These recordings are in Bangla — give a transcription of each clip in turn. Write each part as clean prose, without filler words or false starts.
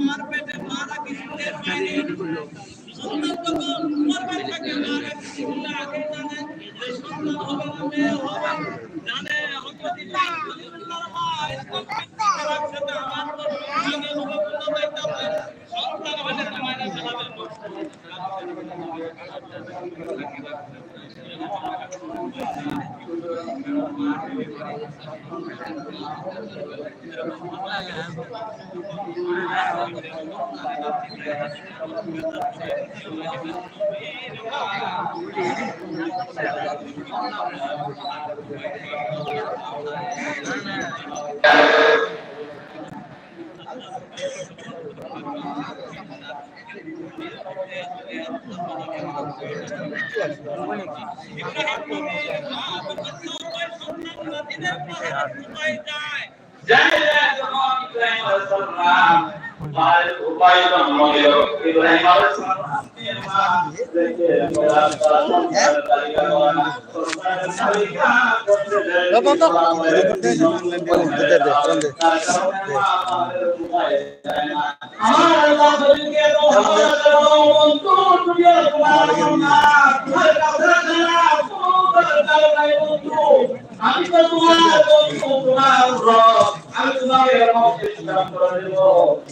মার পেটে মারা কিছু টের পায়নি সন্তান যখন তোমার বাচ্চাকে মারা কিছু বলে আগে জানে যে সন্তান হবে না মেয়ে হবে জানে হয়তো দিল্লাহ খলিলুল্লাহ মা ইসলাম পিতা রাখছে না আমার তো আগে হবে বলে দেখতে সন্তান হলে কামাইনা চালাবে আমি তো তোমার বন্ধু তোমার রব আমি তোমাকে এরকম চেষ্টা করে দেব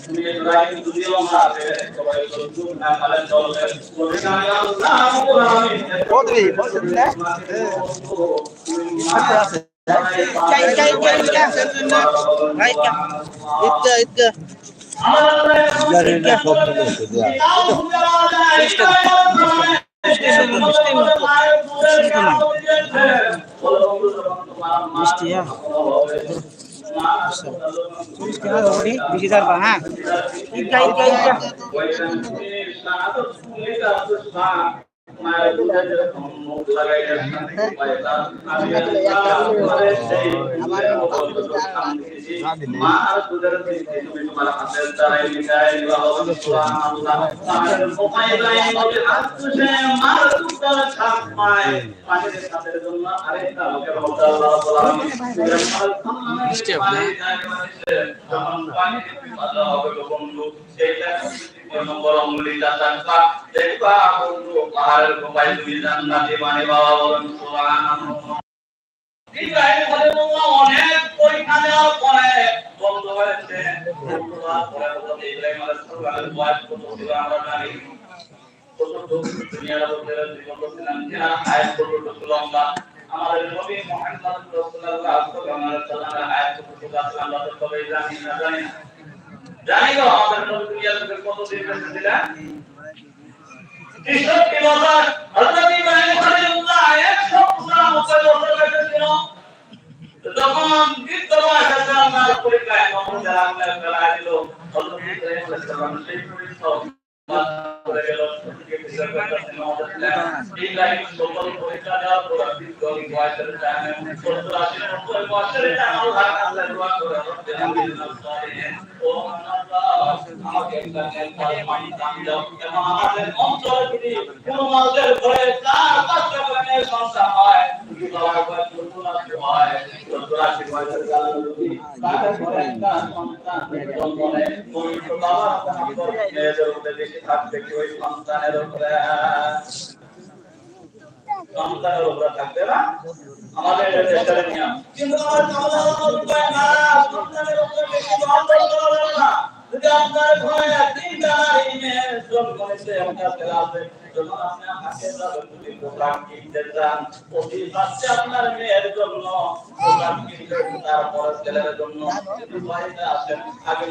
তুমি ইব্রাহিম দুনিয়া মারবে সবাই বন্ধু না পালে চলবে বলে আমি আল্লাহ কোরআনে বলবি না আচ্ছা আছে ইতকা নম্বর অঙ্গুলিটা টাকা দেখবা বন্ধু পাহাড়ের কোপায় দুই জান্নাতি মানে বাবা বলেন সুবহানাল্লাহ ইব্রাহিম খলিলুল্লাহ অনেক পরীক্ষা দেওয়ার পরে বন্ধ হয়েছে বন্ধুরা পরে বলতে ইব্রাহিম আলাইহিস সালামের বয়স কত ছিল আমরা জানি কত দুনিয়ার মধ্যে জীবন করছিলেন কিনা আয়াত কত লম্বা আমাদের নবী মুহাম্মদ রাসূলুল্লাহ সাল্লাল্লাহু আলাইহি ওয়াসাল্লামের আয়াত কত আছে আমরা তো সবাই জানি না জানি না জানি গো আমাদের নবী দুনিয়ার মধ্যে কত দিন বেঁচেছিলেন 63 বছর হযরত ইব্রাহিম খলিলুল্লাহ 100 বছর বেঁচেছিল যখন বৃদ্ধ বয়সে আল্লাহর পরীক্ষায় মোহাম্মদ আল্লাহ ফেলাই দিল হযরত ইব্রাহিম আলাইহিস সালাম সেই পরীক্ষা করে গেল ইব্রাহিম সকল পরীক্ষা দেওয়ার পর বৃদ্ধ বয়সের টাইমে 70-80 বছরের টাইমে আল্লাহর কাছে দোয়া করে ও আল্লাহ আমাকে একটা পানি দান দাও এবং আমাদের অন্তরে যদি কোন মানুষের ঘরে 4-5টা করে সংসার হয় যদি বাবার ঘরে নতুন আসে হয় 70-80 বছরের কাল যদি তাদের ঘরে একটা সন্তান জন্ম নেয় ওই তো বাবা আপনার মেয়েদের উপরে বেশি থাকবে কি ওই সন্তানের উপরে সন্তানের উপরে থাকবে না আমাদের দেশের নিয়ম কিন্তু আমার উপায় না সন্তানের উপরে বেশি দখল করা না যদি আপনার ঘরে তিনটা মেয়ে জন্ম হয়েছে আপনার ছেলে আছে যখন আপনি হাতে যদি প্রোগ্রাম কিনতে চান ওই বাচ্চা আপনার মেয়ের জন্য প্রোগ্রাম কিনতে তারপর ছেলের জন্য যদি বাড়িতে আসেন আগে